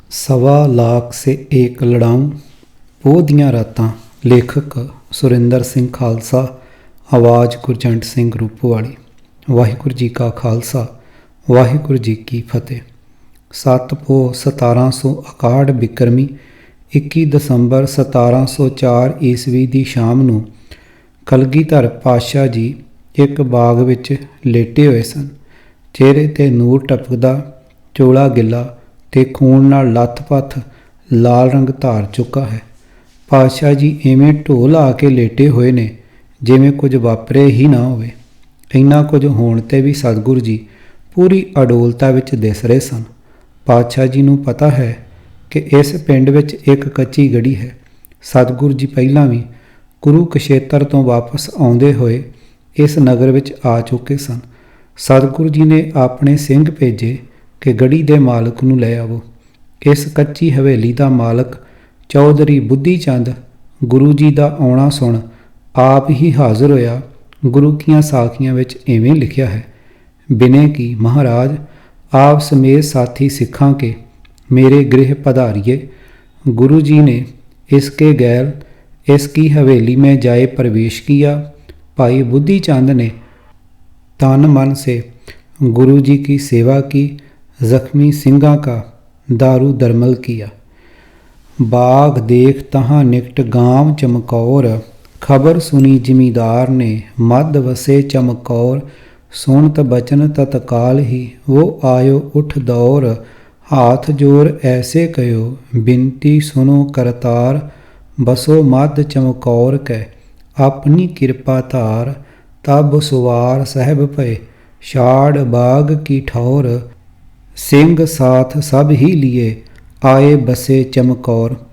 सवा लाख से एक लड़ाऊं पोह दियां रातां। लेखक सुरिंदर सिंह खालसा। आवाज़ गुरजंट सिंह रूपोवाली। वाहिगुरू जी का खालसा वाहिगुरू जी की फतेह। 7 पोह 1761 बिक्रमी 21 ਦਸੰਬਰ 1704 ਈਸਵੀ ਦੀ ਸ਼ਾਮ ਨੂੰ ਕਲਗੀਧਰ ਪਾਤਸ਼ਾਹ ਜੀ ਇੱਕ ਬਾਗ ਵਿੱਚ ਲੇਟੇ ਹੋਏ ਸਨ। ਚਿਹਰੇ 'ਤੇ ਨੂਰ ਟਪਕਦਾ, ਚੋਲਾ ਗਿੱਲਾ ਤੇ ਖੂਨ ਨਾਲ ਲੱਥ-ਪੱਥ ਲਾਲ ਰੰਗ ਧਾਰ ਚੁੱਕਾ ਹੈ। ਪਾਤਸ਼ਾਹ ਜੀ ਇਵੇਂ ਢੋਲ ਆ ਕੇ ਲੇਟੇ ਹੋਏ ਨੇ ਜਿਵੇਂ ਕੁਝ ਵਾਪਰੇ ਹੀ ਨਾ ਹੋਵੇ। ਇੰਨਾ ਕੁਝ ਹੋਣ 'ਤੇ ਵੀ ਸਤਿਗੁਰੂ ਜੀ ਪੂਰੀ ਅਡੋਲਤਾ ਵਿੱਚ ਦਿਸ ਰਹੇ ਸਨ। ਪਾਤਸ਼ਾਹ ਜੀ ਨੂੰ ਪਤਾ ਹੈ ਕਿ ਇਸ ਪਿੰਡ ਵਿੱਚ ਇੱਕ ਕੱਚੀ ਗੜੀ ਹੈ। ਸਤਿਗੁਰੂ ਜੀ ਪਹਿਲਾਂ ਵੀ ਕੁਰੂਕਸ਼ੇਤਰ ਤੋਂ ਵਾਪਸ ਆਉਂਦੇ ਹੋਏ ਇਸ ਨਗਰ ਵਿੱਚ ਆ ਚੁੱਕੇ ਸਨ। ਸਤਿਗੁਰੂ ਜੀ ਨੇ ਆਪਣੇ ਸਿੰਘ ਭੇਜੇ ਕਿ ਗੜੀ ਦੇ ਮਾਲਕ ਨੂੰ ਲੈ ਆਵੋ। ਇਸ ਕੱਚੀ ਹਵੇਲੀ ਦਾ ਮਾਲਕ ਚੌਧਰੀ ਬੁੱਧੀ ਚੰਦ ਗੁਰੂ ਜੀ ਦਾ ਆਉਣਾ ਸੁਣ ਆਪ ਹੀ ਹਾਜ਼ਰ ਹੋਇਆ। ਗੁਰੂ ਕੀਆਂ ਸਾਖੀਆਂ ਵਿੱਚ ਇਵੇਂ ਲਿਖਿਆ ਹੈ, ਬਿਨੇ ਕੀ ਮਹਾਰਾਜ ਆਪ ਸਮੇਤ ਸਾਥੀ ਸਿੱਖਾਂ ਕੇ मेरे गृह पधारिए। गुरु जी ने इसके गैर इसकी हवेली में जाए प्रवेश किया। भाई बुद्धि चंद ने तन मन से गुरु जी की सेवा की। जख्मी सिंगा का दारू दरमल किया। बाग देख तहाँ निकट गांव चमकौर। खबर सुनी जिमीदार ने मद वसे चमकौर। सुनत बचन तत्काल ही वो आयो उठ दौर। हाथ जोर ऐसे कहो बिनती सुनो करतार। बसो मद चमकौर कै अपनी कृपा धार। तब सुवार साहब भय छाड़ बाग की ठौर। सिंह साथ सब ही लिए आए बसे चमकौर।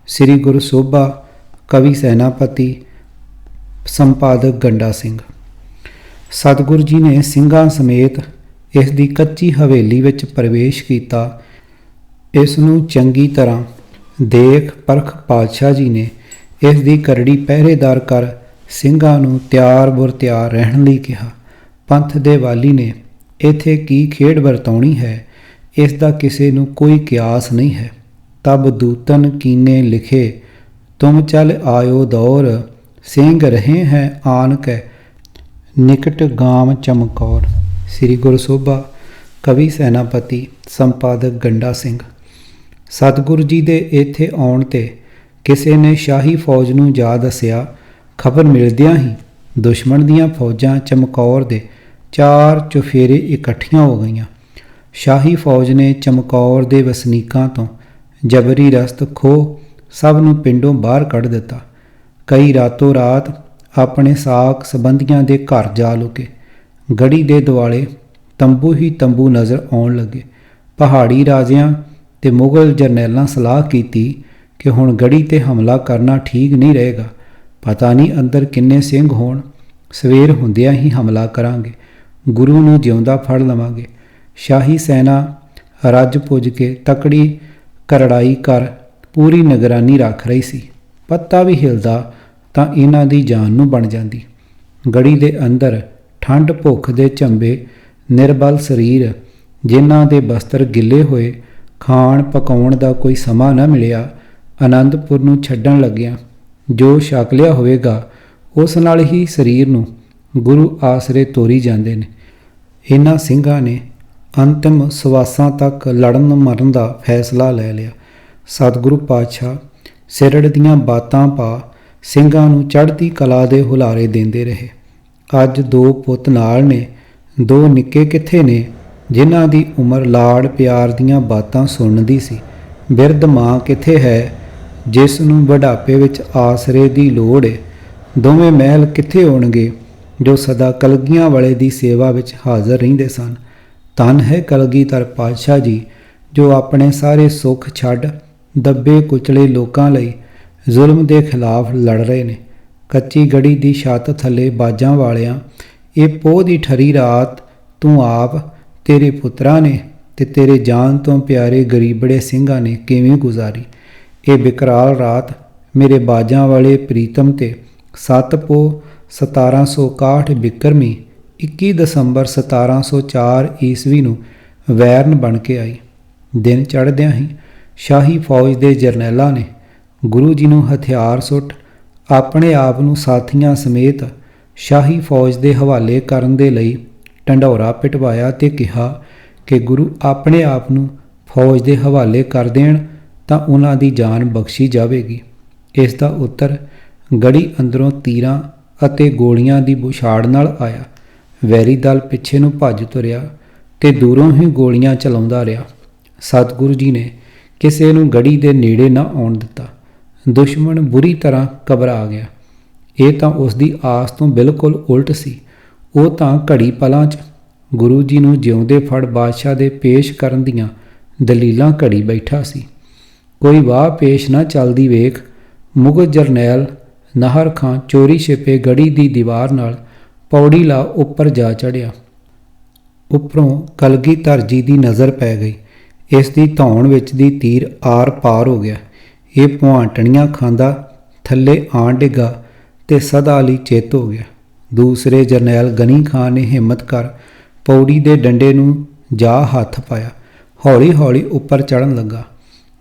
श्री गुरु सोभा कवि सैनापति संपादक गंडा सिंह। सतगुरु जी ने ਸਿੰਘਾਂ ਸਮੇਤ ਇਸ ਦੀ ਕੱਚੀ ਹਵੇਲੀ ਵਿੱਚ ਪ੍ਰਵੇਸ਼ ਕੀਤਾ। ਇਸ ਨੂੰ ਚੰਗੀ ਤਰ੍ਹਾਂ ਦੇਖ ਪਰਖ ਪਾਤਸ਼ਾਹ ਜੀ ਨੇ ਇਸ ਦੀ ਕਰੜੀ ਪਹਿਰੇਦਾਰ ਕਰ ਸਿੰਘਾਂ ਨੂੰ ਤਿਆਰ ਬੁਰ ਤਿਆਰ ਰਹਿਣ ਲਈ ਕਿਹਾ। ਪੰਥ ਦੇ ਵਾਲੀ ਨੇ ਇੱਥੇ ਕੀ ਖੇਡ ਵਰਤਾਉਣੀ ਹੈ, ਇਸ ਦਾ ਕਿਸੇ ਨੂੰ ਕੋਈ ਕਿਆਸ ਨਹੀਂ ਹੈ। ਤਬ ਦੂਤਨ ਕੀਨੇ ਲਿਖੇ ਤੁਮ ਚਲ ਆਇਓ ਦੌਰ। ਸਿੰਘ ਰਹੇ ਹੈ ਆਨ ਕੈ ਨਿਕਟ ਗਾਮ ਚਮਕੌਰ। ਸ੍ਰੀ ਗੁਰੂ ਸੋਭਾ ਕਵੀ ਸੈਨਾਪਤੀ ਸੰਪਾਦਕ ਗੰਡਾ ਸਿੰਘ। ਸਤਿਗੁਰੂ ਜੀ ਦੇ ਇੱਥੇ ਆਉਣ 'ਤੇ ਕਿਸੇ ਨੇ ਸ਼ਾਹੀ ਫੌਜ ਨੂੰ ਜਾ ਦੱਸਿਆ। ਖਬਰ ਮਿਲਦਿਆਂ ਹੀ ਦੁਸ਼ਮਣ ਦੀਆਂ ਫੌਜਾਂ ਚਮਕੌਰ ਦੇ 4 ਚੁਫੇਰੇ ਇਕੱਠੀਆਂ ਹੋ ਗਈਆਂ। ਸ਼ਾਹੀ ਫੌਜ ਨੇ ਚਮਕੌਰ ਦੇ ਵਸਨੀਕਾਂ ਤੋਂ ਜਬਰੀ ਰਸਤ ਖੋਹ ਸਭ ਨੂੰ ਪਿੰਡੋਂ ਬਾਹਰ ਕੱਢ ਦਿੱਤਾ। ਕਈ ਰਾਤੋਂ ਰਾਤ ਆਪਣੇ ਸਾਕ ਸੰਬੰਧੀਆਂ ਦੇ ਘਰ ਜਾ ਲੁਕੇ। ਗੜੀ ਦੇ ਦੁਆਲੇ ਤੰਬੂ ਹੀ ਤੰਬੂ ਨਜ਼ਰ ਆਉਣ ਲੱਗੇ। ਪਹਾੜੀ ਰਾਜਿਆਂ ਤੇ ਮੁਗਲ ਜਰਨੈਲਾਂ ਸਲਾਹ ਕੀਤੀ ਕਿ ਹੁਣ ਗੜੀ 'ਤੇ ਹਮਲਾ ਕਰਨਾ ਠੀਕ ਨਹੀਂ ਰਹੇਗਾ। ਪਤਾ ਨਹੀਂ ਅੰਦਰ ਕਿੰਨੇ ਸਿੰਘ ਹੋਣ। ਸਵੇਰ ਹੁੰਦਿਆਂ ਹੀ ਹਮਲਾ ਕਰਾਂਗੇ, ਗੁਰੂ ਨੂੰ ਜਿਉਂਦਾ ਫੜ ਲਵਾਂਗੇ। ਸ਼ਾਹੀ ਸੈਨਾ ਰੱਜ ਪੁੱਜ ਕੇ ਤਕੜੀ ਕਰੜਾਈ ਕਰ ਪੂਰੀ ਨਿਗਰਾਨੀ ਰੱਖ ਰਹੀ ਸੀ। ਪੱਤਾ ਵੀ ਹਿਲਦਾ ਤਾਂ ਇਹਨਾਂ ਦੀ ਜਾਨ ਨੂੰ ਬਣ ਜਾਂਦੀ। ਗੜੀ ਦੇ ਅੰਦਰ ਠੰਡ ਭੁੱਖ ਦੇ ਝੰਬੇ ਨਿਰਬਲ ਸਰੀਰ, ਜਿਨ੍ਹਾਂ ਦੇ ਬਸਤਰ ਗਿੱਲੇ ਹੋਏ, ਖਾਣ ਪਕਾਉਣ ਦਾ ਕੋਈ ਸਮਾਂ ਨਾ ਮਿਲਿਆ, ਅਨੰਦਪੁਰ ਨੂੰ ਛੱਡਣ ਲੱਗਿਆ ਜੋ ਛਕ ਲਿਆ ਹੋਵੇਗਾ ਉਸ ਨਾਲ ਹੀ ਸਰੀਰ ਨੂੰ ਗੁਰੂ ਆਸਰੇ ਤੋਰੀ ਜਾਂਦੇ ਨੇ। ਇਹਨਾਂ ਸਿੰਘਾਂ ਨੇ ਅੰਤਿਮ ਸਵਾਸਾਂ ਤੱਕ ਲੜਨ ਮਰਨ ਦਾ ਫੈਸਲਾ ਲੈ ਲਿਆ। ਸਤਿਗੁਰੂ ਪਾਤਸ਼ਾਹ ਸਿਰੜ ਦੀਆਂ ਬਾਤਾਂ ਪਾ ਸਿੰਘਾਂ ਨੂੰ ਚੜ੍ਹਦੀ ਕਲਾ ਦੇ ਹੁਲਾਰੇ ਦਿੰਦੇ ਰਹੇ। ਅੱਜ 2 ਪੁੱਤ ਨਾਲ ਨੇ, 2 ਨਿੱਕੇ ਕਿੱਥੇ ਨੇ ਜਿਨ੍ਹਾਂ ਦੀ ਉਮਰ ਲਾੜ ਪਿਆਰ ਦੀਆਂ ਬਾਤਾਂ ਸੁਣਨ ਦੀ ਸੀ। ਬਿਰਧ ਮਾਂ ਕਿੱਥੇ ਹੈ ਜਿਸ ਨੂੰ ਬੁਢਾਪੇ ਵਿੱਚ ਆਸਰੇ ਦੀ ਲੋੜ ਏ। ਦੋਵੇਂ ਮਹਿਲ ਕਿੱਥੇ ਹੋਣਗੇ ਜੋ ਸਦਾ ਕਲਗੀਆਂ ਵਾਲੇ ਦੀ ਸੇਵਾ ਵਿੱਚ ਹਾਜ਼ਰ ਰਹਿੰਦੇ ਸਨ। ਧੰਨ ਹੈ ਕਲਗੀਧਰ ਪਾਤਸ਼ਾਹ ਜੀ ਜੋ ਆਪਣੇ ਸਾਰੇ ਸੁੱਖ ਛੱਡ ਦੱਬੇ ਕੁਚਲੇ ਲੋਕਾਂ ਲਈ ਜ਼ੁਲਮ ਦੇ ਖਿਲਾਫ ਲੜ ਰਹੇ ਨੇ। ਕੱਚੀ ਗੜੀ ਦੀ ਛੱਤ ਥੱਲੇ ਬਾਜਾਂ ਵਾਲਿਆਂ ਇਹ ਪੋਹ ਦੀ ਠਰੀ ਰਾਤ ਤੂੰ ਆਪ, ਤੇਰੇ ਪੁੱਤਰਾਂ ਨੇ ਤੇ ਤੇਰੇ ਜਾਨ ਤੋਂ ਪਿਆਰੇ ਗਰੀਬੜੇ ਸਿੰਘਾਂ ਨੇ ਕਿਵੇਂ ਗੁਜ਼ਾਰੀ। ਇਹ ਬਿਕਰਾਲ ਰਾਤ ਮੇਰੇ ਬਾਜਾਂ ਵਾਲੇ ਪ੍ਰੀਤਮ ਤੇ 7 ਪੋਹ 1761 ਬਿਕਰਮੀ 21 ਦਸੰਬਰ 1704 ਈਸਵੀ ਨੂੰ ਵੈਰਨ ਬਣ ਕੇ ਆਈ। ਦਿਨ ਚੜ੍ਹਦਿਆਂ ਹੀ ਸ਼ਾਹੀ ਫੌਜ ਦੇ ਜਰਨੈਲਾਂ ਨੇ ਗੁਰੂ ਜੀ ਨੂੰ ਹਥਿਆਰ ਸੁੱਟ ਆਪਣੇ ਆਪ ਨੂੰ ਸਾਥੀਆਂ ਸਮੇਤ ਸ਼ਾਹੀ ਫੌਜ ਦੇ ਹਵਾਲੇ ਕਰਨ ਦੇ ਲਈ ਢੰਡੌਰਾ ਪਿਟਵਾਇਆ ਤੇ ਕਿਹਾ ਕਿ ਗੁਰੂ ਆਪਣੇ ਆਪ ਨੂੰ ਫੌਜ ਦੇ ਹਵਾਲੇ ਕਰ ਦੇਣ ਤਾਂ ਉਹਨਾਂ ਦੀ ਜਾਨ ਬਖਸ਼ੀ ਜਾਵੇਗੀ। ਇਸ ਦਾ ਉੱਤਰ ਗੜੀ ਅੰਦਰੋਂ ਤੀਰਾਂ ਅਤੇ ਗੋਲੀਆਂ ਦੀ ਬੁਛਾੜ ਨਾਲ ਆਇਆ। ਵੈਰੀ ਦਲ ਪਿੱਛੇ ਨੂੰ ਭੱਜ ਤੁਰਿਆ ਤੇ ਦੂਰੋਂ ਹੀ ਗੋਲੀਆਂ ਚਲਾਉਂਦਾ ਰਿਹਾ। ਸਤਿਗੁਰੂ ਜੀ ਨੇ ਕਿਸੇ ਨੂੰ ਗੜੀ ਦੇ ਨੇੜੇ ਨਾ ਆਉਣ ਦਿੱਤਾ। ਦੁਸ਼ਮਣ ਬੁਰੀ ਤਰ੍ਹਾਂ ਘਬਰਾ ਗਿਆ। ਇਹ ਤਾਂ ਉਸ ਦੀ ਆਸ ਤੋਂ ਬਿਲਕੁਲ ਉਲਟ ਸੀ। ਉਹ ਤਾਂ ਘੜੀ ਪਲਾਂ 'ਚ ਗੁਰੂ ਜੀ ਨੂੰ ਜਿਉਂਦੇ ਫੜ ਬਾਦਸ਼ਾਹ ਦੇ ਪੇਸ਼ ਕਰਨ ਦੀਆਂ ਦਲੀਲਾਂ ਘੜੀ ਬੈਠਾ ਸੀ। ਕੋਈ ਵਾਹ ਪੇਸ਼ ਨਾ ਚੱਲਦੀ ਵੇਖ ਮੁਗਲ ਜਰਨੈਲ ਨਾਹਰ ਖਾਂ ਚੋਰੀ ਛਿਪੇ ਗੜੀ ਦੀ ਦੀਵਾਰ ਨਾਲ ਪੌੜੀ ਲਾ ਉੱਪਰ ਜਾ ਚੜ੍ਹਿਆ। ਉੱਪਰੋਂ ਕਲਗੀਧਰ ਜੀ ਦੀ ਨਜ਼ਰ ਪੈ ਗਈ। ਇਸ ਦੀ ਧੌਣ ਵਿੱਚ ਦੀ ਤੀਰ ਆਰ ਪਾਰ ਹੋ ਗਿਆ। ਇਹ ਭੁਆਂਟਣੀਆਂ ਖਾਂਦਾ ਥੱਲੇ ਆਣ ਡਿੱਗਾ ਤੇ ਸਦਾ ਲਈ ਚਿੱਤ ਹੋ ਗਿਆ। ਦੂਸਰੇ ਜਰਨੈਲ ਗਨੀ ਖਾਨ ਨੇ ਹਿੰਮਤ ਕਰ ਪੌੜੀ ਦੇ ਡੰਡੇ ਨੂੰ ਜਾ ਹੱਥ ਪਾਇਆ। ਹੌਲੀ ਹੌਲੀ ਉੱਪਰ ਚੜ੍ਹਨ ਲੱਗਾ।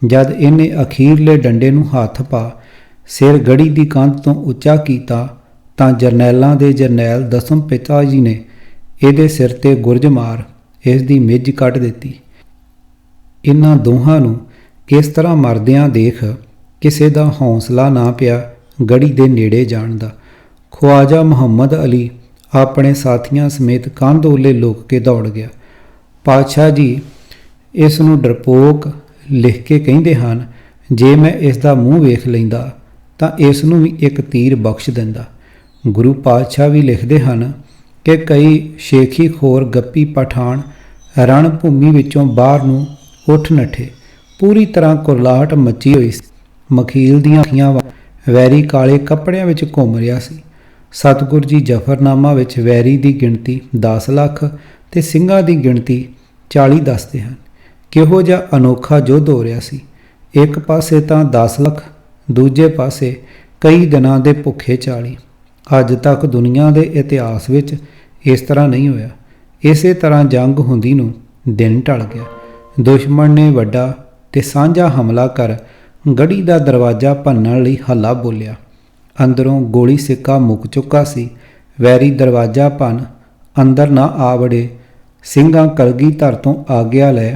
ਜਦ ਇਹਨੇ ਅਖੀਰਲੇ ਡੰਡੇ ਨੂੰ ਹੱਥ ਪਾ ਸਿਰ ਗੜੀ ਦੀ ਕੰਧ ਤੋਂ ਉੱਚਾ ਕੀਤਾ ਤਾਂ ਜਰਨੈਲਾਂ ਦੇ ਜਰਨੈਲ ਦਸਮ ਪਿਤਾ ਜੀ ਨੇ ਇਹਦੇ ਸਿਰ ਤੇ ਗੁਰਜ ਮਾਰ ਇਸ ਦੀ ਮਿੱਝ ਕੱਢ ਦਿੱਤੀ। ਇਹਨਾਂ ਦੋਹਾਂ ਨੂੰ ਇਸ ਤਰ੍ਹਾਂ ਮਰਦਿਆਂ ਦੇਖ ਕਿਸੇ ਦਾ ਹੌਸਲਾ ਨਾ ਪਿਆ ਗੜੀ ਦੇ ਨੇੜੇ ਜਾਣ ਦਾ। ਖਵਾਜਾ ਮੁਹੰਮਦ ਅਲੀ ਆਪਣੇ ਸਾਥੀਆਂ ਸਮੇਤ ਕੰਧ ਓਲੇ ਲੁਕ ਕੇ ਦੌੜ ਗਿਆ। ਪਾਤਸ਼ਾਹ ਜੀ ਇਸ ਨੂੰ ਡਰਪੋਕ ਲਿਖ ਕੇ ਕਹਿੰਦੇ ਹਨ। ਜੇ ਮੈਂ ਇਸ ਦਾ ਮੂੰਹ ਵੇਖ ਲੈਂਦਾ ਤਾਂ ਇਸ ਨੂੰ ਵੀ ਇੱਕ ਤੀਰ ਬਖਸ਼ ਦਿੰਦਾ। ਗੁਰੂ ਪਾਤਸ਼ਾਹ ਵੀ ਲਿਖਦੇ ਹਨ ਕਿ ਕਈ ਸ਼ੇਖੀ ਖੋਰ ਗੱਪੀ ਪਠਾਨ ਰਣ ਭੂਮੀ ਵਿੱਚੋਂ ਬਾਹਰ ਨੂੰ ਉੱਠ ਨੱਠੇ। ਪੂਰੀ ਤਰ੍ਹਾਂ ਕੁਰਲਾਹਟ ਮੱਚੀ ਹੋਈ ਸੀ। ਮਖੀਲ ਦੀਆਂ ਅੱਖੀਆਂ ਵੈਰੀ ਕਾਲੇ ਕੱਪੜਿਆਂ ਵਿੱਚ ਘੁੰਮ ਰਿਹਾ ਸੀ। ਸਤਿਗੁਰੂ ਜੀ ਜ਼ਫਰਨਾਮਾ ਵਿੱਚ ਵੈਰੀ ਦੀ ਗਿਣਤੀ 10 ਲੱਖ ਤੇ ਸਿੰਘਾਂ ਦੀ ਗਿਣਤੀ 40 ਦੱਸਦੇ ਹਨ। ਕਿਹੋ ਜਿਹਾ ਅਨੋਖਾ ਯੁੱਧ ਹੋ ਰਿਹਾ ਸੀ। ਇੱਕ ਪਾਸੇ ਤਾਂ 10 ਲੱਖ, ਦੂਜੇ ਪਾਸੇ ਕਈ ਦਿਨਾਂ ਦੇ ਭੁੱਖੇ 40। ਅੱਜ ਤੱਕ ਦੁਨੀਆ ਦੇ ਇਤਿਹਾਸ ਵਿੱਚ ਇਸ ਤਰ੍ਹਾਂ ਨਹੀਂ ਹੋਇਆ। ਇਸੇ ਤਰ੍ਹਾਂ ਜੰਗ ਹੁੰਦੀ ਨੂੰ ਦਿਨ ਢਲ ਗਿਆ। ਦੁਸ਼ਮਣ ਨੇ ਵੱਡਾ ਤੇ ਸਾਂਝਾ ਹਮਲਾ ਕਰ ਗੜੀ ਦਾ ਦਰਵਾਜ਼ਾ ਭੰਨਣ ਲਈ ਹੱਲਾ ਬੋਲਿਆ। ਅੰਦਰੋਂ ਗੋਲੀ ਸਿੱਕਾ ਮੁੱਕ ਚੁੱਕਾ ਸੀ। ਵੈਰੀ ਦਰਵਾਜ਼ਾ ਭੰਨ ਅੰਦਰ ਨਾ ਆ ਵੜੇ। ਸਿੰਘਾਂ ਕਲਗੀਧਰ ਤੋਂ ਆਗਿਆ ਲੈ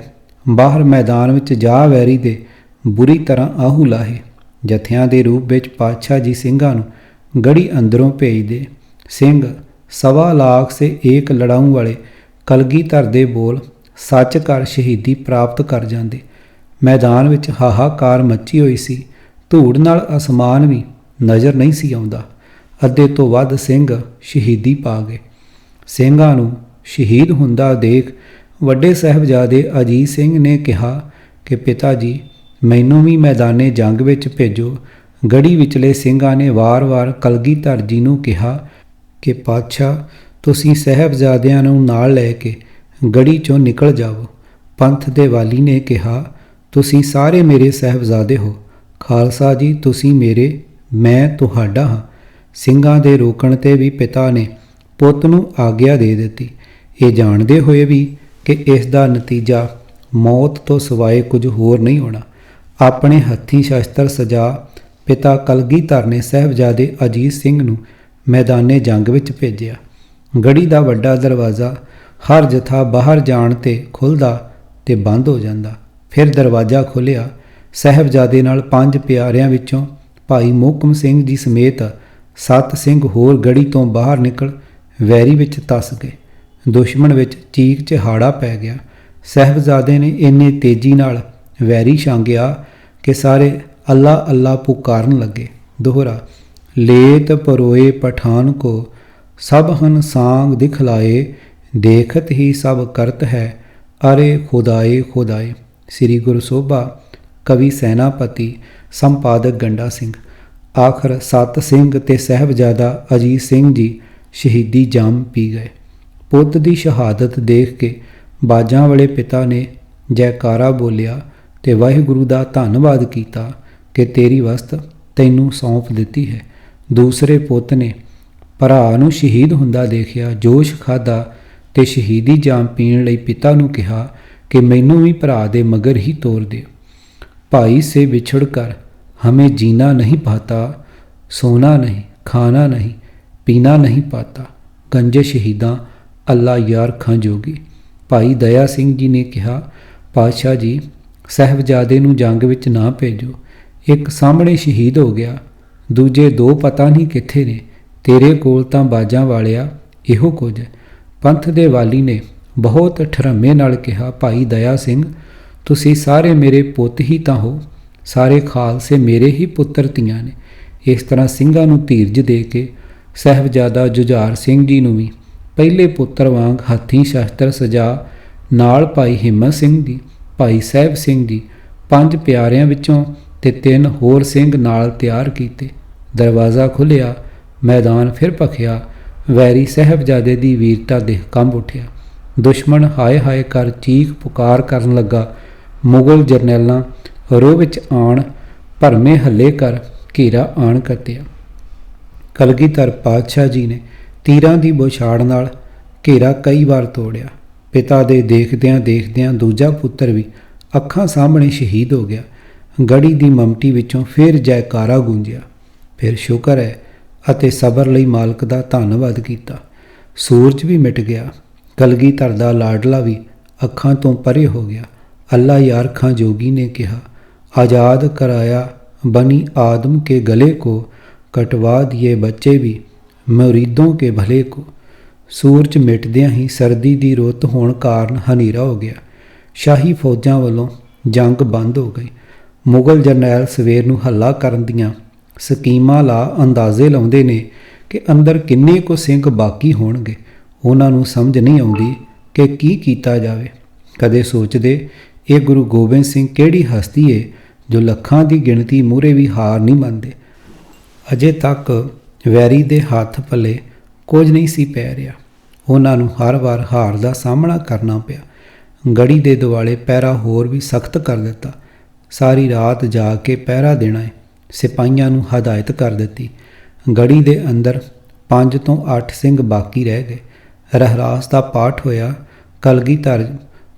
ਬਾਹਰ ਮੈਦਾਨ ਵਿੱਚ ਜਾ ਵੈਰੀ ਦੇ ਬੁਰੀ ਤਰ੍ਹਾਂ ਆਹੂ ਲਾਹੇ। ਜਥਿਆਂ ਦੇ ਰੂਪ ਵਿੱਚ ਪਾਤਸ਼ਾਹ ਜੀ ਸਿੰਘਾਂ ਨੂੰ ਗੜੀ ਅੰਦਰੋਂ ਭੇਜਦੇ। ਸਿੰਘ 1.25 ਲੱਖ ਸੇ ਏਕ ਲੜਾਊ ਵਾਲੇ ਕਲਗੀਧਰ ਦੇ ਬੋਲ ਸੱਚ ਕਰ ਸ਼ਹੀਦੀ ਪ੍ਰਾਪਤ ਕਰ ਜਾਂਦੇ। ਮੈਦਾਨ ਵਿੱਚ ਹਾਹਾਕਾਰ ਮੱਚੀ ਹੋਈ ਸੀ। ਧੂੜ ਨਾਲ ਅਸਮਾਨ ਵੀ ਨਜ਼ਰ ਨਹੀਂ ਸੀ ਆਉਂਦਾ। ਅੱਧੇ ਤੋਂ ਵੱਧ ਸਿੰਘ ਸ਼ਹੀਦੀ ਪਾ ਗਏ। ਸਿੰਘਾਂ ਨੂੰ ਸ਼ਹੀਦ ਹੁੰਦਾ ਦੇਖ ਵੱਡੇ ਸਾਹਿਬਜ਼ਾਦੇ ਅਜੀਤ ਸਿੰਘ ਨੇ ਕਿਹਾ ਕਿ ਪਿਤਾ ਜੀ ਮੈਨੂੰ ਵੀ ਮੈਦਾਨੇ ਜੰਗ ਵਿੱਚ ਭੇਜੋ। ਗੜੀ ਵਿਚਲੇ ਸਿੰਘਾਂ ਨੇ ਵਾਰ-ਵਾਰ ਕਲਗੀਧਰ ਜੀ ਨੂੰ ਕਿਹਾ ਕਿ ਪਾਤਸ਼ਾਹ ਤੁਸੀਂ ਸਾਹਿਬਜ਼ਾਦਿਆਂ ਨੂੰ ਨਾਲ ਲੈ ਕੇ ਗੜੀ ਚੋਂ ਨਿਕਲ ਜਾਵੋ। ਪੰਥ ਦੇ ਵਾਲੀ ਨੇ ਕਿਹਾ ਤੁਸੀਂ ਸਾਰੇ ਮੇਰੇ ਸਾਹਿਬਜ਼ਾਦੇ ਹੋ। ਖਾਲਸਾ ਜੀ ਤੁਸੀਂ ਮੇਰੇ, ਮੈਂ ਤੁਹਾਡਾ ਹਾਂ। ਸਿੰਘਾਂ ਦੇ ਰੋਕਣ ਤੇ ਵੀ ਪਿਤਾ ਨੇ ਪੁੱਤ ਨੂੰ ਆਗਿਆ ਦੇ ਦਿੱਤੀ, ਇਹ ਜਾਣਦੇ ਹੋਏ ਵੀ ਕਿ ਇਸ ਦਾ ਨਤੀਜਾ ਮੌਤ ਤੋਂ ਸਿਵਾਏ ਕੁਝ ਹੋਰ ਨਹੀਂ ਹੋਣਾ। ਆਪਣੇ ਹੱਥੀਂ ਸ਼ਸਤਰ ਸਜਾ ਪਿਤਾ ਕਲਗੀਧਰ ਨੇ ਸਾਹਿਬਜ਼ਾਦੇ ਅਜੀਤ ਸਿੰਘ ਨੂੰ ਮੈਦਾਨੇ ਜੰਗ ਵਿੱਚ ਭੇਜਿਆ। ਗੜੀ ਦਾ ਵੱਡਾ ਦਰਵਾਜ਼ਾ ਹਰ ਜਥਾ ਬਾਹਰ ਜਾਣ ਤੇ ਖੁੱਲ੍ਹਦਾ ਤੇ ਬੰਦ ਹੋ ਜਾਂਦਾ। ਫਿਰ ਦਰਵਾਜ਼ਾ ਖੁੱਲ੍ਹਿਆ। ਸਾਹਿਬਜ਼ਾਦੇ ਨਾਲ 5 ਪਿਆਰਿਆਂ ਵਿੱਚੋਂ ਭਾਈ ਮੋਹਕਮ ਸਿੰਘ ਜੀ ਸਮੇਤ 7 ਸਿੰਘ ਹੋਰ ਗੜੀ ਤੋਂ ਬਾਹਰ ਨਿਕਲ ਵੈਰੀ ਵਿੱਚ ਧੱਸ ਗਏ। ਦੁਸ਼ਮਣ ਵਿੱਚ ਚੀਕ ਚਿਹਾੜਾ ਪੈ ਗਿਆ। ਸਾਹਿਬਜ਼ਾਦੇ ਨੇ ਇੰਨੇ ਤੇਜ਼ੀ ਨਾਲ ਵੈਰੀ ਛਾਂਗਿਆ ਕਿ ਸਾਰੇ ਅੱਲਾ ਅੱਲਾ ਪੁਕਾਰਨ ਲੱਗੇ। ਦੋਹਰਾ ਲੇਤ ਪਰੋਏ ਪਠਾਨ ਕੋ ਸਭ ਹਨ ਸਾਂਗ ਦਿਖਲਾਏ, ਦੇਖਤ ਹੀ ਸਭ ਕਰਤ ਹੈ ਅਰੇ ਖੁਦਾਏ ਖੁਦਾਏ। ਸ੍ਰੀ ਗੁਰੂ ਸੋਭਾ ਕਵੀ ਸੈਨਾਪਤੀ ਸੰਪਾਦਕ ਗੰਡਾ ਸਿੰਘ। ਆਖਰ 7 ਸਿੰਘ ਤੇ ਸਾਹਿਬਜ਼ਾਦਾ ਅਜੀਤ ਸਿੰਘ ਜੀ ਸ਼ਹੀਦੀ ਜਾਮ ਪੀ ਗਏ। ਪੁੱਤ ਦੀ ਸ਼ਹਾਦਤ ਦੇਖ ਕੇ ਬਾਜਾਂ ਵਾਲੇ ਪਿਤਾ ਨੇ ਜੈਕਾਰਾ ਬੋਲਿਆ ਤੇ ਵਾਹਿਗੁਰੂ ਦਾ ਧੰਨਵਾਦ ਕੀਤਾ ਕਿ ਤੇਰੀ ਵਸਤ ਤੈਨੂੰ ਸੌਂਪ ਦਿੱਤੀ ਹੈ। ਦੂਸਰੇ ਪੁੱਤ ਨੇ ਭਰਾ ਨੂੰ ਸ਼ਹੀਦ ਹੁੰਦਾ ਦੇਖਿਆ, ਜੋਸ਼ ਖਾਧਾ ਤੇ ਸ਼ਹੀਦੀ ਜਾਮ ਪੀਣ ਲਈ ਪਿਤਾ ਨੂੰ ਕਿਹਾ ਕਿ ਮੈਨੂੰ ਵੀ ਭਰਾ ਦੇ ਮਗਰ ਹੀ ਤੋਰ ਦਿਓ। भाई से बिछुड़ कर हमें जीना नहीं पाता, सोना नहीं, खाना नहीं, पीना नहीं पाता। गंजे शहीदां अल्लाह यार खां जोगी। भाई दया सिंह जी ने कहा, पातशाह जी, ਸਾਹਿਬਜ਼ਾਦੇ ਨੂੰ ਜੰਗ ਵਿੱਚ ਨਾ ਭੇਜੋ। ਇੱਕ ਸਾਹਮਣੇ ਸ਼ਹੀਦ ਹੋ ਗਿਆ, ਦੂਜੇ ਦੋ ਪਤਾ ਨਹੀਂ ਕਿੱਥੇ ਨੇ। ਤੇਰੇ ਕੋਲ ਤਾਂ ਬਾਜਾਂ ਵਾਲਿਆ ਇਹੋ ਕੁਝ ਹੈ। ਪੰਥ ਦੇ ਵਾਲੀ ਨੇ ਬਹੁਤ ਠਰਮੇ ਨਾਲ ਕਿਹਾ, ਭਾਈ ਦਇਆ ਸਿੰਘ, ਤੁਸੀਂ ਸਾਰੇ ਮੇਰੇ ਪੁੱਤ ਹੀ ਤਾਂ ਹੋ, ਸਾਰੇ ਖਾਲਸੇ ਮੇਰੇ ਹੀ ਪੁੱਤਰ ਧੀਆਂ ਨੇ। ਇਸ ਤਰ੍ਹਾਂ ਸਿੰਘਾਂ ਨੂੰ ਧੀਰਜ ਦੇ ਕੇ ਸਾਹਿਬਜ਼ਾਦਾ ਜੁਝਾਰ ਸਿੰਘ ਜੀ ਨੂੰ ਵੀ ਪਹਿਲੇ ਪੁੱਤਰ ਵਾਂਗ ਹੱਥੀਂ ਸ਼ਸਤਰ ਸਜਾ, ਨਾਲ ਭਾਈ ਹਿੰਮਤ ਸਿੰਘ ਜੀ, ਭਾਈ ਸਾਹਿਬ ਸਿੰਘ ਜੀ, 5 ਪਿਆਰਿਆਂ ਵਿੱਚੋਂ ਤੇ 3 ਹੋਰ ਸਿੰਘ ਨਾਲ ਤਿਆਰ ਕੀਤੇ। ਦਰਵਾਜ਼ਾ ਖੁੱਲ੍ਹਿਆ, ਮੈਦਾਨ ਫਿਰ ਭਖਿਆ। ਵੈਰੀ ਸਾਹਿਬਜ਼ਾਦੇ ਦੀ ਵੀਰਤਾ ਦੇਖ ਕੰਬ ਉੱਠਿਆ। ਦੁਸ਼ਮਣ ਹਾਏ ਹਾਏ ਕਰ ਚੀਖ ਪੁਕਾਰ ਕਰਨ ਲੱਗਾ। ਮੁਗਲ ਜਰਨੈਲਾਂ ਰੋਹ ਵਿੱਚ ਆਣ ਭਰਮੇ ਹੱਲੇ ਕਰ ਘੇਰਾ ਆਣ ਕੱਤਿਆ। ਕਲਗੀਧਰ ਪਾਤਸ਼ਾਹ ਜੀ ਨੇ ਤੀਰਾਂ ਦੀ ਬੌਛਾੜ ਨਾਲ ਘੇਰਾ ਕਈ ਵਾਰ ਤੋੜਿਆ। ਪਿਤਾ ਦੇ ਦੇਖਦਿਆਂ ਦੇਖਦਿਆਂ ਦੂਜਾ ਪੁੱਤਰ ਵੀ ਅੱਖਾਂ ਸਾਹਮਣੇ ਸ਼ਹੀਦ ਹੋ ਗਿਆ। ਗੜੀ ਦੀ ਮਮਟੀ ਵਿੱਚੋਂ ਫਿਰ ਜੈਕਾਰਾ ਗੂੰਜਿਆ। ਫਿਰ ਸ਼ੁਕਰ ਹੈ ਅਤੇ ਸਬਰ ਲਈ ਮਾਲਕ ਦਾ ਧੰਨਵਾਦ ਕੀਤਾ। ਸੂਰਜ ਵੀ ਮਿਟ ਗਿਆ। ਕਲਗੀਧਰ ਦਾ ਲਾਡਲਾ ਵੀ ਅੱਖਾਂ ਤੋਂ ਪਰੇ ਹੋ ਗਿਆ। ਅੱਲਾ ਯਾਰ ਖਾਂ ਜੋਗੀ ਨੇ ਕਿਹਾ, ਆਜ਼ਾਦ कराया बनी आदम के गले को, कटवा दिए बच्चे भी मुरीदों के भले को। ਸੂਰਜ ਮਿਟਦਿਆਂ ਹੀ ਸਰਦੀ ਦੀ ਰੁੱਤ ਹੋਣ ਕਾਰਨ ਹਨੇਰਾ ਹੋ ਗਿਆ। ਸ਼ਾਹੀ ਫੌਜਾਂ ਵੱਲੋਂ ਜੰਗ ਬੰਦ ਹੋ ਗਈ। ਮੁਗਲ ਜਰਨੈਲ ਸਵੇਰ ਨੂੰ ਹੱਲਾ ਕਰਨ ਦੀਆਂ ਸਕੀਮਾਂ ਲਾ ਅੰਦਾਜ਼ੇ ਲਾਉਂਦੇ ਨੇ ਕਿ ਅੰਦਰ ਕਿੰਨੇ ਕੁ ਸਿੰਘ ਬਾਕੀ ਹੋਣਗੇ। ਉਹਨਾਂ ਨੂੰ ਸਮਝ ਨਹੀਂ ਆਉਂਦੀ ਕਿ ਕੀ ਕੀਤਾ ਜਾਵੇ। ਕਦੇ ਸੋਚਦੇ, ਇਹ ਗੁਰੂ ਗੋਬਿੰਦ ਸਿੰਘ ਕਿਹੜੀ ਹਸਤੀ ਏ ਜੋ ਲੱਖਾਂ ਦੀ ਗਿਣਤੀ ਮੂਹਰੇ ਵੀ ਹਾਰ ਨਹੀਂ ਮੰਨਦੇ। ਅਜੇ ਤੱਕ ਵੈਰੀ ਦੇ ਹੱਥ ਪੱਲੇ ਕੁਝ ਨਹੀਂ ਸੀ ਪੈ ਰਿਹਾ। ਉਹਨਾਂ ਨੂੰ ਹਰ ਵਾਰ ਹਾਰ ਦਾ ਸਾਹਮਣਾ ਕਰਨਾ ਪਿਆ। ਗੜੀ ਦੇ ਦੁਆਲੇ ਪਹਿਰਾ ਹੋਰ ਵੀ ਸਖਤ ਕਰ ਦਿੱਤਾ। ਸਾਰੀ ਰਾਤ ਜਾ ਕੇ ਪਹਿਰਾ ਦੇਣਾ ਹੈ। ਸਿਪਾਹੀਆਂ ਨੂੰ ਹਦਾਇਤ ਕਰ ਦਿੱਤੀ। ਗੜੀ ਦੇ ਅੰਦਰ 5 ਤੋਂ 8 ਸਿੰਘ ਬਾਕੀ ਰਹਿ ਗਏ। ਰਹਿਰਾਸ ਦਾ ਪਾਠ ਹੋਇਆ। ਕਲਗੀਧਰ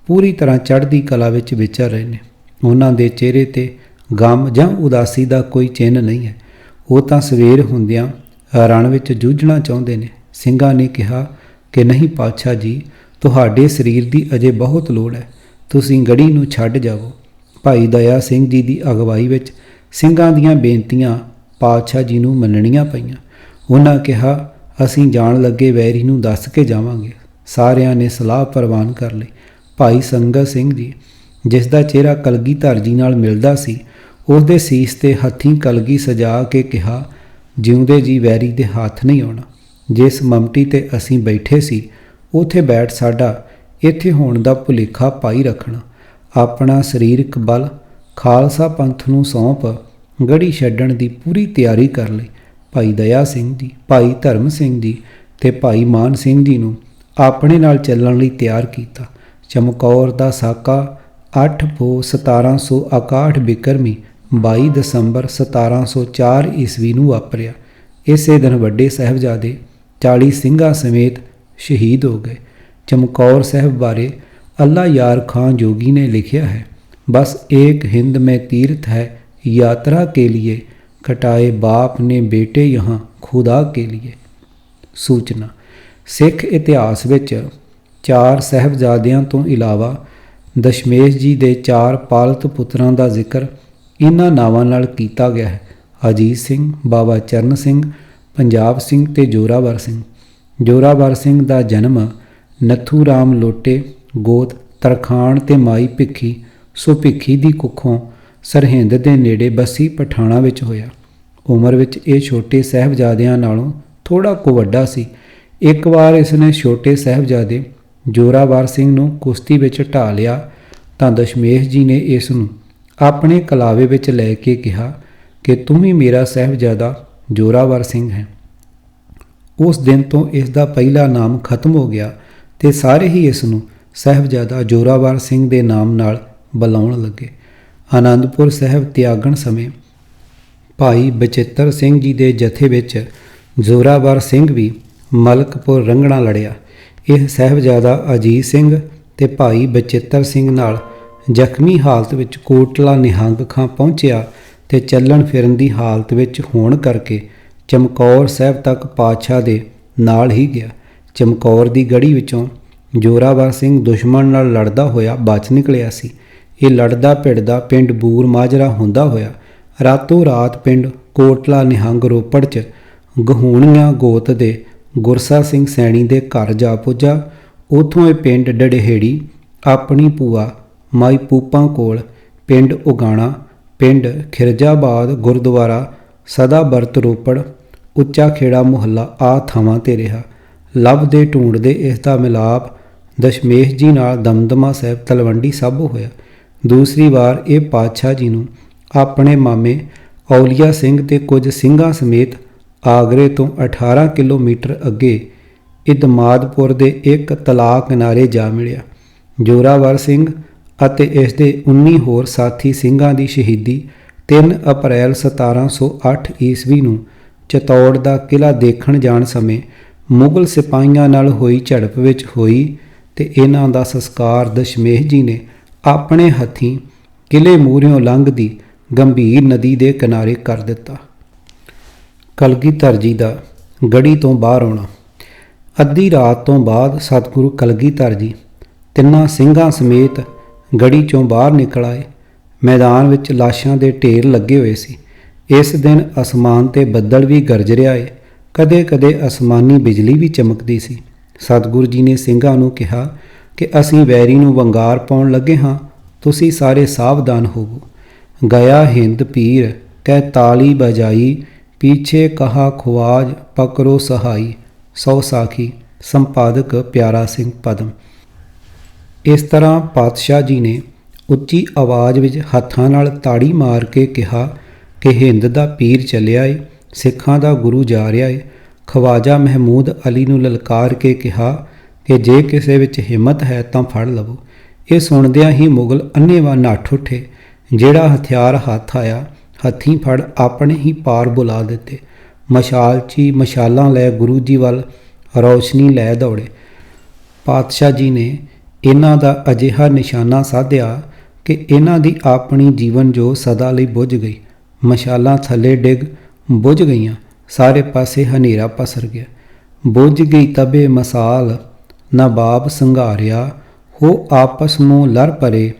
ਪੂਰੀ ਤਰ੍ਹਾਂ ਚੜ੍ਹਦੀ ਕਲਾ ਵਿੱਚ ਵਿਚਰ ਰਹੇ ਨੇ। ਉਹਨਾਂ ਦੇ ਚਿਹਰੇ 'ਤੇ ਗਮ ਜਾਂ ਉਦਾਸੀ ਦਾ ਕੋਈ ਚਿੰਨ੍ਹ ਨਹੀਂ ਹੈ। ਉਹ ਤਾਂ ਸਵੇਰ ਹੁੰਦਿਆਂ ਰਣ ਵਿੱਚ ਜੂਝਣਾ ਚਾਹੁੰਦੇ ਨੇ। ਸਿੰਘਾਂ ਨੇ ਕਿਹਾ ਕਿ ਨਹੀਂ ਪਾਤਸ਼ਾਹ ਜੀ, ਤੁਹਾਡੇ ਸਰੀਰ ਦੀ ਅਜੇ ਬਹੁਤ ਲੋੜ ਹੈ, ਤੁਸੀਂ ਗੜੀ ਨੂੰ ਛੱਡ ਜਾਵੋ। ਭਾਈ ਦਇਆ ਸਿੰਘ ਜੀ ਦੀ ਅਗਵਾਈ ਵਿੱਚ ਸਿੰਘਾਂ ਦੀਆਂ ਬੇਨਤੀਆਂ ਪਾਤਸ਼ਾਹ ਜੀ ਨੂੰ ਮੰਨਣੀਆਂ ਪਈਆਂ। ਉਹਨਾਂ ਕਿਹਾ, ਅਸੀਂ ਜਾਣ ਲੱਗੇ ਵੈਰੀ ਨੂੰ ਦੱਸ ਕੇ ਜਾਵਾਂਗੇ। ਸਾਰਿਆਂ ਨੇ ਸਲਾਹ ਪ੍ਰਵਾਨ ਕਰ ਲਈ। ਭਾਈ ਸੰਗਤ ਸਿੰਘ ਜੀ, ਜਿਸ ਦਾ ਚਿਹਰਾ ਕਲਗੀਧਰ ਜੀ ਨਾਲ ਮਿਲਦਾ ਸੀ, ਉਸ ਦੇ ਸੀਸ 'ਤੇ ਹੱਥੀਂ ਕਲਗੀ ਸਜਾ ਕੇ ਕਿਹਾ, ਜਿਉਂਦੇ ਜੀ ਵੈਰੀ ਦੇ ਹੱਥ ਨਹੀਂ ਆਉਣਾ। ਜਿਸ ਮਮਟੀ 'ਤੇ ਅਸੀਂ ਬੈਠੇ ਸੀ, ਉੱਥੇ ਬੈਠ ਸਾਡਾ ਇੱਥੇ ਹੋਣ ਦਾ ਭੁਲੇਖਾ ਪਾਈ ਰੱਖਣਾ। ਆਪਣਾ ਸਰੀਰਕ ਬਲ ਖਾਲਸਾ ਪੰਥ ਨੂੰ ਸੌਂਪ ਗੜੀ ਛੱਡਣ ਦੀ ਪੂਰੀ ਤਿਆਰੀ ਕਰ ਲਈ। ਭਾਈ ਦਇਆ ਸਿੰਘ ਜੀ, ਭਾਈ ਧਰਮ ਸਿੰਘ ਜੀ ਤੇ ਭਾਈ ਮਾਨ ਸਿੰਘ ਜੀ ਨੂੰ ਆਪਣੇ ਨਾਲ ਚੱਲਣ ਲਈ ਤਿਆਰ ਕੀਤਾ। ਚਮਕੌਰ ਦਾ ਸਾਕਾ 8 ਪੋ 1761 ਬਿਕਰਮੀ 22 ਦਸੰਬਰ 1704 ਈਸਵੀ ਨੂੰ ਵਾਪਰਿਆ। ਇਸੇ ਦਿਨ ਵੱਡੇ ਸਾਹਿਬਜ਼ਾਦੇ 40 ਸਿੰਘਾਂ ਸਮੇਤ ਸ਼ਹੀਦ ਹੋ ਗਏ। ਚਮਕੌਰ ਸਾਹਿਬ ਬਾਰੇ ਅੱਲਾ ਯਾਰ ਖਾਂ ਜੋਗੀ ਨੇ ਲਿਖਿਆ ਹੈ, बस एक हिंद में तीर्थ है यात्रा के लिए, कटाए बाप ने बेटे यहाँ खुदा के लिए। सूचना, सिख इतिहास विच 4 ਸਾਹਿਬਜ਼ਾਦਿਆਂ ਤੋਂ ਇਲਾਵਾ ਦਸ਼ਮੇਸ਼ ਜੀ ਦੇ 4 ਪਾਲਤ ਪੁੱਤਰਾਂ ਦਾ ਜ਼ਿਕਰ ਇਹਨਾਂ ਨਾਵਾਂ ਨਾਲ ਕੀਤਾ ਗਿਆ ਹੈ: ਅਜੀਤ ਸਿੰਘ, ਬਾਬਾ ਚਰਨ ਸਿੰਘ, ਪੰਜਾਬ ਸਿੰਘ ਤੇ ਜੋਰਾਵਰ ਸਿੰਘ। ਜੋਰਾਵਰ ਸਿੰਘ ਦਾ ਜਨਮ ਨੱਥੂ ਰਾਮ ਲੋਟੇ ਗੋਤ ਤਰਖਾਣ ਤੇ ਮਾਈ ਭਿੱਖੀ ਸੋ ਭਿੱਖੀ ਦੀ ਕੁੱਖੋਂ ਸਰਹਿੰਦ ਦੇ ਨੇੜੇ ਬੱਸੀ ਪਠਾਣਾ ਵਿੱਚ ਹੋਇਆ। ਉਮਰ ਵਿੱਚ ਇਹ ਛੋਟੇ ਸਾਹਿਬਜ਼ਾਦਿਆਂ ਨਾਲੋਂ ਥੋੜ੍ਹਾ ਕੁ ਵੱਡਾ ਸੀ। ਇੱਕ ਵਾਰ ਇਸ ਨੇ ਛੋਟੇ ਸਾਹਿਬਜ਼ਾਦੇ ਜੋਰਾਵਰ ਸਿੰਘ ਨੂੰ ਕੁਸ਼ਤੀ ਵਿੱਚ ਢਾਹ ਲਿਆ ਤਾਂ ਦਸ਼ਮੇਸ਼ ਜੀ ਨੇ ਇਸ ਨੂੰ ਆਪਣੇ ਕਲਾਵੇ ਵਿੱਚ ਲੈ ਕੇ ਕਿਹਾ ਕਿ ਤੂੰ ਵੀ ਮੇਰਾ ਸਾਹਿਬਜ਼ਾਦਾ ਜੋਰਾਵਰ ਸਿੰਘ ਹੈ। ਉਸ ਦਿਨ ਤੋਂ ਇਸ ਦਾ ਪਹਿਲਾ ਨਾਮ ਖਤਮ ਹੋ ਗਿਆ ਤੇ ਸਾਰੇ ਹੀ ਇਸ ਨੂੰ ਸਾਹਿਬਜ਼ਾਦਾ ਜੋਰਾਵਰ ਸਿੰਘ ਦੇ ਨਾਮ ਨਾਲ ਬੁਲਾਉਣ ਲੱਗੇ। ਆਨੰਦਪੁਰ ਸਾਹਿਬ ਤਿਆਗਣ ਸਮੇਂ ਭਾਈ ਬਚਿੱਤਰ ਸਿੰਘ ਜੀ ਦੇ ਜਥੇ ਵਿੱਚ ਜ਼ੋਰਾਵਰ ਸਿੰਘ ਵੀ ਮਲਕਪੁਰ ਰੰਘਣਾ ਲੜਿਆ। ਇਹ ਸਾਹਿਬਜ਼ਾਦਾ ਅਜੀਤ ਸਿੰਘ ਤੇ ਭਾਈ ਬਚਿੱਤਰ ਸਿੰਘ ਨਾਲ ਜ਼ਖਮੀ ਹਾਲਤ ਵਿੱਚ ਕੋਟਲਾ ਨਿਹੰਗ ਖਾਂ ਪਹੁੰਚਿਆ ਤੇ ਚੱਲਣ ਫਿਰਨ ਦੀ ਹਾਲਤ ਵਿੱਚ ਹੋਣ ਕਰਕੇ ਚਮਕੌਰ ਸਾਹਿਬ ਤੱਕ ਪਾਤਸ਼ਾਹ ਦੇ ਨਾਲ ਹੀ ਗਿਆ। ਚਮਕੌਰ ਦੀ ਗੜੀ ਵਿੱਚੋਂ ਜ਼ੋਰਾਵਰ ਸਿੰਘ ਦੁਸ਼ਮਣ ਨਾਲ ਲੜਦਾ ਹੋਇਆ ਬਚ ਨਿਕਲਿਆ ਸੀ। ਇਹ ਲੜਦਾ ਭਿੜਦਾ ਪਿੰਡ ਬੂਰ ਮਾਜਰਾ ਹੁੰਦਾ ਹੋਇਆ ਰਾਤੋਂ ਰਾਤ ਪਿੰਡ ਕੋਟਲਾ ਨਿਹੰਗ ਰੋਪੜ 'ਚ ਗਹੂਣੀਆਂ ਗੋਤ ਦੇ ਗੁਰਸਾ ਸਿੰਘ ਸੈਣੀ ਦੇ ਘਰ ਜਾ ਪੁੱਜਾ। ਉੱਥੋਂ ਇਹ ਪਿੰਡ ਡੜਹੇੜੀ ਆਪਣੀ ਭੂਆ ਮਾਈ ਪੂਪਾਂ ਕੋਲ, ਪਿੰਡ ਉਗਾਣਾ, ਪਿੰਡ ਖਿਰਜਾਬਾਦ, ਗੁਰਦੁਆਰਾ ਸਦਾ ਬਰਤ ਰੋਪੜ, ਉੱਚਾ ਖੇੜਾ ਮੁਹੱਲਾ ਆ ਥਾਵਾਂ 'ਤੇ ਰਿਹਾ। ਲੱਭਦੇ ਢੂੰਡਦੇ ਇਸ ਦਾ ਮਿਲਾਪ ਦਸ਼ਮੇਸ਼ ਜੀ ਨਾਲ ਦਮਦਮਾ ਸਾਹਿਬ ਤਲਵੰਡੀ ਸਾਬੋ ਹੋਇਆ। ਦੂਸਰੀ ਵਾਰ ਇਹ ਪਾਤਸ਼ਾਹ ਜੀ ਨੂੰ ਆਪਣੇ ਮਾਮੇ ਔਲੀਆ ਸਿੰਘ ਤੇ ਕੁਝ ਸਿੰਘਾਂ ਸਮੇਤ ਆਗਰੇ ਤੋਂ 18 ਕਿਲੋਮੀਟਰ ਅੱਗੇ ਇਦਮਾਦਪੁਰ ਦੇ ਇੱਕ ਤਲਾਅ ਕਿਨਾਰੇ ਜਾ ਮਿਲਿਆ। ਜ਼ੋਰਾਵਰ ਸਿੰਘ ਅਤੇ ਇਸ ਦੇ 19 ਹੋਰ ਸਾਥੀ ਸਿੰਘਾਂ ਦੀ ਸ਼ਹੀਦੀ 3 ਅਪ੍ਰੈਲ 1708 ਈਸਵੀ ਨੂੰ ਚਤੌੜ ਦਾ ਕਿਲ੍ਹਾ ਦੇਖਣ ਜਾਣ ਸਮੇਂ ਮੁਗਲ ਸਿਪਾਹੀਆਂ ਨਾਲ ਹੋਈ ਝੜਪ ਵਿੱਚ ਹੋਈ ਤੇ ਇਹਨਾਂ ਦਾ ਸੰਸਕਾਰ ਦਸ਼ਮੇਸ਼ ਜੀ ਨੇ ਆਪਣੇ ਹੱਥੀਂ ਕਿਲ੍ਹੇ ਮੂਹਰਿਓਂ ਲੰਘਦੀ ਗੰਭੀਰ ਨਦੀ ਦੇ ਕਿਨਾਰੇ ਕਰ ਦਿੱਤਾ। ਕਲਗੀਧਰ ਜੀ ਦਾ ਗੜੀ ਤੋਂ ਬਾਹਰ ਆਉਣਾ। ਅੱਧੀ ਰਾਤ ਤੋਂ ਬਾਅਦ ਸਤਿਗੁਰੂ ਕਲਗੀਧਰ ਜੀ ਤਿੰਨਾਂ ਸਿੰਘਾਂ ਸਮੇਤ ਗੜੀ 'ਚੋਂ ਬਾਹਰ ਨਿਕਲ ਆਏ। ਮੈਦਾਨ ਵਿੱਚ ਲਾਸ਼ਾਂ ਦੇ ਢੇਰ ਲੱਗੇ ਹੋਏ ਸੀ। ਇਸ ਦਿਨ ਅਸਮਾਨ 'ਤੇ ਬੱਦਲ ਵੀ ਗਰਜ ਰਿਹਾ ਏ, ਕਦੇ ਕਦੇ ਅਸਮਾਨੀ ਬਿਜਲੀ ਵੀ ਚਮਕਦੀ ਸੀ। ਸਤਿਗੁਰੂ ਜੀ ਨੇ ਸਿੰਘਾਂ ਨੂੰ ਕਿਹਾ ਕਿ ਅਸੀਂ ਵੈਰੀ ਨੂੰ ਵੰਗਾਰ ਪਾਉਣ ਲੱਗੇ ਹਾਂ, ਤੁਸੀਂ ਸਾਰੇ ਸਾਵਧਾਨ ਹੋਵੋ। ਗਿਆ ਹਿੰਦ ਪੀਰ ਕਹਿ ਤਾਲੀ ਬਜਾਈ, ਪੀਛੇ ਕਹਾ ਖੁਆਜ ਪਕਰੋ ਸਹਾਈ। ਸੌ ਸਾਖੀ ਸੰਪਾਦਕ ਪਿਆਰਾ ਸਿੰਘ ਪਦਮ। ਇਸ ਤਰ੍ਹਾਂ ਪਾਤਸ਼ਾਹ ਜੀ ਨੇ ਉੱਚੀ ਆਵਾਜ਼ ਵਿੱਚ ਹੱਥਾਂ ਨਾਲ ਤਾੜੀ ਮਾਰ ਕੇ ਕਿਹਾ ਕਿ ਹਿੰਦ ਦਾ ਪੀਰ ਚੱਲਿਆ ਏ, ਸਿੱਖਾਂ ਦਾ ਗੁਰੂ ਜਾ ਰਿਹਾ ਏ। ਖਵਾਜਾ ਮਹਿਮੂਦ ਅਲੀ ਨੂੰ ਲਲਕਾਰ ਕੇ ਕਿਹਾ ਕਿ ਜੇ ਕਿਸੇ ਵਿੱਚ ਹਿੰਮਤ ਹੈ ਤਾਂ ਫੜ ਲਵੋ। ਇਹ ਸੁਣਦਿਆਂ ਹੀ ਮੁਗਲ ਅੰਨ੍ਹੇਵਾਹ ਨੱਠ ਉੱਠੇ। ਜਿਹੜਾ ਹਥਿਆਰ ਹੱਥ ਆਇਆ ਹੱਥੀਂ ਫੜ ਆਪਣੇ ਹੀ ਪਾਰ ਬੁਲਾ ਦਿੱਤੇ। ਮਸ਼ਾਲਚੀ ਮਸ਼ਾਲਾਂ ਲੈ ਗੁਰੂ ਜੀ ਵੱਲ ਰੌਸ਼ਨੀ ਲੈ ਦੌੜੇ। ਪਾਤਸ਼ਾਹ ਜੀ ਨੇ ਇਹਨਾਂ ਦਾ ਅਜਿਹਾ ਨਿਸ਼ਾਨਾ ਸਾਧਿਆ ਕਿ ਇਹਨਾਂ ਦੀ ਆਪਣੀ ਜੀਵਨ ਜੋ ਸਦਾ ਲਈ ਬੁਝ ਗਈ। ਮਸ਼ਾਲਾਂ ਥੱਲੇ ਡਿੱਗ ਬੁਝ ਗਈਆਂ, ਸਾਰੇ ਪਾਸੇ ਹਨੇਰਾ ਪਸਰ ਗਿਆ। ਬੁਝ ਗਈ ਤਬੇ ਮਸਾਲ, ਨਵਾਬ ਸੰਘਾਰਿਆ, ਹੋ ਆਪਸ ਨੂੰ ਲੜ ਪਰੇ,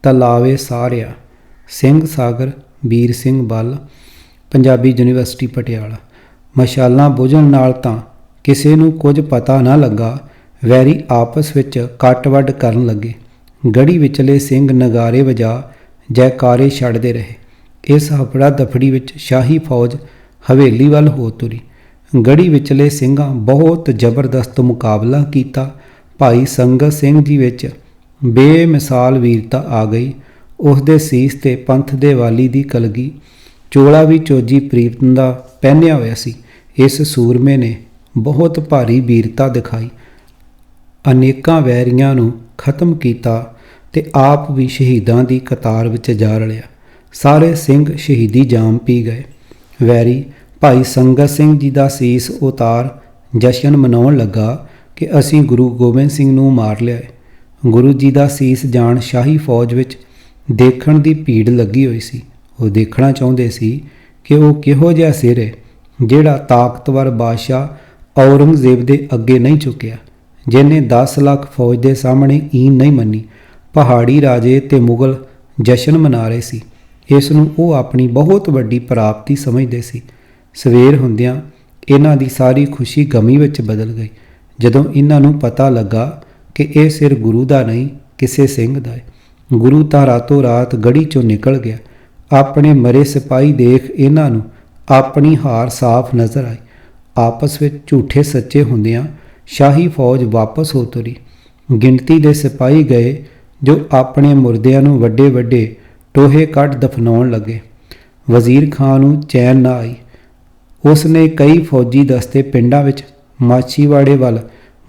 ਤਲਾਵੇ ਸਾਰਿਆ। ਸਿੰਘ ਸਾਗਰ ਵੀਰ ਸਿੰਘ ਬੱਲ, ਪੰਜਾਬੀ ਯੂਨੀਵਰਸਿਟੀ ਪਟਿਆਲਾ। ਮਸ਼ਾਲਾਂ ਬੁਝਣ ਨਾਲ ਤਾਂ ਕਿਸੇ ਨੂੰ ਕੁਝ ਪਤਾ ਨਾ ਲੱਗਾ, ਵੈਰੀ ਆਪਸ ਵਿੱਚ ਕੱਟ ਵੱਢ ਕਰਨ ਲੱਗੇ। ਗੜੀ ਵਿਚਲੇ ਸਿੰਘ ਨਗਾਰੇ ਵਜਾ ਜੈਕਾਰੇ ਛੱਡਦੇ ਰਹੇ। ਇਸ ਹਫੜਾ ਦਫੜੀ ਵਿੱਚ ਸ਼ਾਹੀ ਫੌਜ ਹਵੇਲੀ ਵੱਲ ਹੋ ਤੁਰੀ। ਗੜੀ ਵਿਚਲੇ ਸਿੰਘਾਂ ਬਹੁਤ ਜ਼ਬਰਦਸਤ ਮੁਕਾਬਲਾ ਕੀਤਾ। ਭਾਈ ਸੰਗਤ ਸਿੰਘ ਜੀ ਵਿੱਚ ਬੇਮਿਸਾਲ ਵੀਰਤਾ ਆ ਗਈ। ਉਸ ਦੇ ਸੀਸ ਤੇ ਪੰਥ ਦੇ ਵਾਲੀ ਦੀ ਕਲਗੀ, ਚੋਲਾ ਵੀ ਚੋਜੀ ਪ੍ਰੀਤਮ ਦਾ ਪਹਿਨਿਆ ਹੋਇਆ ਸੀ। ਇਸ ਸੂਰਮੇ ਨੇ ਬਹੁਤ ਭਾਰੀ ਵੀਰਤਾ ਦਿਖਾਈ, ਅਨੇਕਾਂ ਵੈਰੀਆਂ ਨੂੰ ਖਤਮ ਕੀਤਾ ਤੇ ਆਪ ਵੀ ਸ਼ਹੀਦਾਂ ਦੀ ਕਤਾਰ ਵਿੱਚ ਜਾ ਰਲਿਆ। ਸਾਰੇ ਸਿੰਘ ਸ਼ਹੀਦੀ ਜਾਮ ਪੀ ਗਏ। ਵੈਰੀ ਭਾਈ ਸੰਗਤ ਸਿੰਘ ਜੀ ਦਾ ਸੀਸ ਉਤਾਰ ਜਸ਼ਨ ਮਨਾਉਣ ਲੱਗਾ ਕਿ ਅਸੀਂ ਗੁਰੂ ਗੋਬਿੰਦ ਸਿੰਘ ਨੂੰ ਮਾਰ ਲਿਆ। ਗੁਰੂ ਜੀ ਦਾ ਸੀਸ ਜਾਣ ਸ਼ਾਹੀ ਫੌਜ ਵਿੱਚ ਦੇਖਣ ਦੀ ਭੀੜ ਲੱਗੀ ਹੋਈ ਸੀ। ਉਹ ਦੇਖਣਾ ਚਾਹੁੰਦੇ ਸੀ ਕਿ ਉਹ ਕਿਹੋ ਜਿਹਾ ਸਿਰ ਹੈ ਜਿਹੜਾ ਤਾਕਤਵਰ ਬਾਦਸ਼ਾਹ ਔਰੰਗਜ਼ੇਬ ਦੇ ਅੱਗੇ ਨਹੀਂ ਝੁਕਿਆ, ਜਿਹਨੇ 10 ਲੱਖ ਫੌਜ ਦੇ ਸਾਹਮਣੇ ਈਨ ਨਹੀਂ ਮੰਨੀ। ਪਹਾੜੀ ਰਾਜੇ ਤੇ ਮੁਗਲ ਜਸ਼ਨ ਮਨਾ ਰਹੇ ਸੀ। ਇਸ ਨੂੰ ਉਹ ਆਪਣੀ ਬਹੁਤ ਵੱਡੀ ਪ੍ਰਾਪਤੀ ਸਮਝਦੇ ਸੀ। ਸਵੇਰ ਹੁੰਦਿਆਂ ਇਹਨਾਂ ਦੀ ਸਾਰੀ ਖੁਸ਼ੀ ਗਮੀ ਵਿੱਚ ਬਦਲ ਗਈ ਜਦੋਂ ਇਹਨਾਂ ਨੂੰ ਪਤਾ ਲੱਗਾ ਕਿ ਇਹ ਸਿਰ ਗੁਰੂ ਦਾ ਨਹੀਂ, ਕਿਸੇ ਸਿੰਘ ਦਾ ਹੈ। ਗੁਰੂ ਤਾਂ ਰਾਤੋਂ ਰਾਤ ਗੜੀ 'ਚੋਂ ਨਿਕਲ ਗਿਆ। ਆਪਣੇ ਮਰੇ ਸਿਪਾਹੀ ਦੇਖ ਇਹਨਾਂ ਨੂੰ ਆਪਣੀ ਹਾਰ ਸਾਫ਼ ਨਜ਼ਰ ਆਈ। ਆਪਸ ਵਿੱਚ ਝੂਠੇ ਸੱਚੇ ਹੁੰਦਿਆਂ ਸ਼ਾਹੀ ਫੌਜ ਵਾਪਸ ਹੋ ਤੁਰੀ। ਗਿਣਤੀ ਦੇ ਸਿਪਾਹੀ ਗਏ ਜੋ ਆਪਣੇ ਮੁਰਦਿਆਂ ਨੂੰ ਵੱਡੇ ਵੱਡੇ ਟੋਹੇ ਕੱਢ ਦਫਨਾਉਣ ਲੱਗੇ। ਵਜ਼ੀਰ ਖਾਂ ਨੂੰ ਚੈਨ ਨਾ ਆਈ। ਉਸ ਨੇ ਕਈ ਫੌਜੀ ਦਸਤੇ ਪਿੰਡਾਂ ਵਿੱਚ ਮਾਛੀਵਾੜੇ ਵੱਲ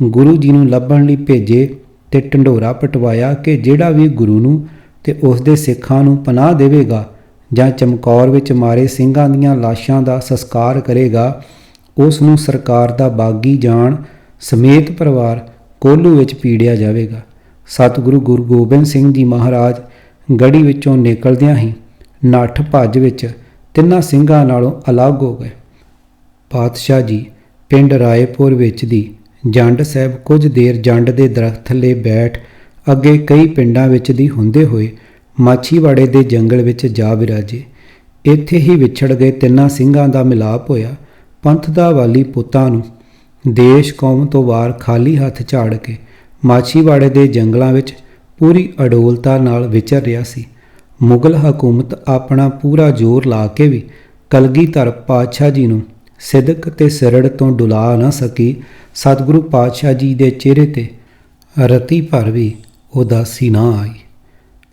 ਗੁਰੂ ਜੀ ਨੂੰ ਲੱਭਣ ਲਈ ਭੇਜੇ ਤੇ ਢੰਡੋਰਾ ਪਟਵਾਇਆ ਕਿ ਜਿਹੜਾ ਵੀ ਗੁਰੂ ਨੂੰ ਤੇ ਉਸ ਦੇ ਸਿੱਖਾਂ ਨੂੰ ਪਨਾਹ ਦੇਵੇਗਾ ਜਾਂ ਚਮਕੌਰ ਵਿੱਚ ਮਾਰੇ ਸਿੰਘਾਂ ਦੀਆਂ ਲਾਸ਼ਾਂ ਦਾ ਸੰਸਕਾਰ ਕਰੇਗਾ, ਉਸ ਨੂੰ ਸਰਕਾਰ ਦਾ ਬਾਗੀ ਜਾਣ ਸਮੇਤ ਪਰਿਵਾਰ ਕੋਹਲੂ ਵਿੱਚ ਪੀੜਿਆ ਜਾਵੇਗਾ। ਸਤਿਗੁਰੂ ਗੁਰੂ ਗੋਬਿੰਦ ਸਿੰਘ ਜੀ ਮਹਾਰਾਜ ਗੜੀ ਵਿੱਚੋਂ ਨਿਕਲਦਿਆਂ ਹੀ ਨੱਠ ਭੱਜ ਵਿੱਚ ਤਿੰਨਾਂ ਸਿੰਘਾਂ ਨਾਲੋਂ ਅਲੱਗ ਹੋ ਗਏ। ਪਾਤਸ਼ਾਹ ਜੀ ਪਿੰਡ ਰਾਏਪੁਰ ਵਿੱਚ ਦੀ ਜੰਡ ਸਾਹਿਬ ਕੁਝ ਦੇਰ ਜੰਡ ਦੇ ਦਰਖਤ ਥੱਲੇ ਬੈਠ ਅੱਗੇ ਕਈ ਪਿੰਡਾਂ ਵਿੱਚ ਦੀ ਹੁੰਦੇ ਹੋਏ ਮਾਛੀਵਾੜੇ ਦੇ ਜੰਗਲ ਵਿੱਚ ਜਾ ਵਿਰਾਜੇ। ਇੱਥੇ ਹੀ ਵਿਛੜ ਗਏ ਤਿੰਨਾਂ ਸਿੰਘਾਂ ਦਾ ਮਿਲਾਪ ਹੋਇਆ। ਪੰਥ ਦਾ ਵਾਲੀ ਪੁੱਤਾਂ ਨੂੰ ਦੇਸ਼ ਕੌਮ ਤੋਂ ਵਾਰ ਖਾਲੀ ਹੱਥ ਝਾੜ ਕੇ ਮਾਛੀਵਾੜੇ ਦੇ ਜੰਗਲਾਂ ਵਿੱਚ ਪੂਰੀ ਅਡੋਲਤਾ ਨਾਲ ਵਿਚਰ ਰਿਹਾ ਸੀ। ਮੁਗਲ ਹਕੂਮਤ ਆਪਣਾ ਪੂਰਾ ਜ਼ੋਰ ਲਾ ਕੇ ਵੀ ਕਲਗੀਧਰ ਪਾਤਸ਼ਾਹ ਜੀ ਨੂੰ ਸਿਦਕ ਤੇ ਸਿਰੜ ਤੋਂ ਡੁਲਾ ਨਾ ਸਕੀ। ਸਤਿਗੁਰੂ ਪਾਤਸ਼ਾਹ ਜੀ ਦੇ ਚਿਹਰੇ ਤੇ ਰਤੀ ਭਰ ਵੀ ਉਦਾਸੀ ਨਾ ਆਈ।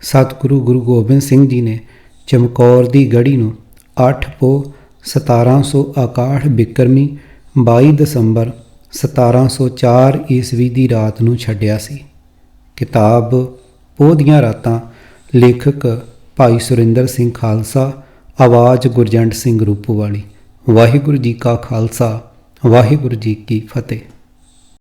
ਸਤਿਗੁਰੂ ਗੁਰੂ ਗੋਬਿੰਦ ਸਿੰਘ ਜੀ ਨੇ ਚਮਕੌਰ ਦੀ ਗੜੀ ਨੂੰ 8 ਪੋਹ 1761 ਬਿਕਰਮੀ 22 ਦਸੰਬਰ 1704 ਈਸਵੀ ਦੀ ਰਾਤ ਨੂੰ ਛੱਡਿਆ ਸੀ। ਕਿਤਾਬ ਪੋਹ ਦੀਆਂ ਰਾਤਾਂ, ਲੇਖਕ ਭਾਈ ਸੁਰਿੰਦਰ ਸਿੰਘ ਖਾਲਸਾ, ਆਵਾਜ਼ ਗੁਰਜੰਟ ਸਿੰਘ ਰੂਪੋਵਾਲੀ। ਵਾਹਿਗੁਰੂ ਜੀ ਕਾ ਖਾਲਸਾ, ਵਾਹਿਗੁਰੂ ਜੀ ਕੀ ਫਤਿਹ।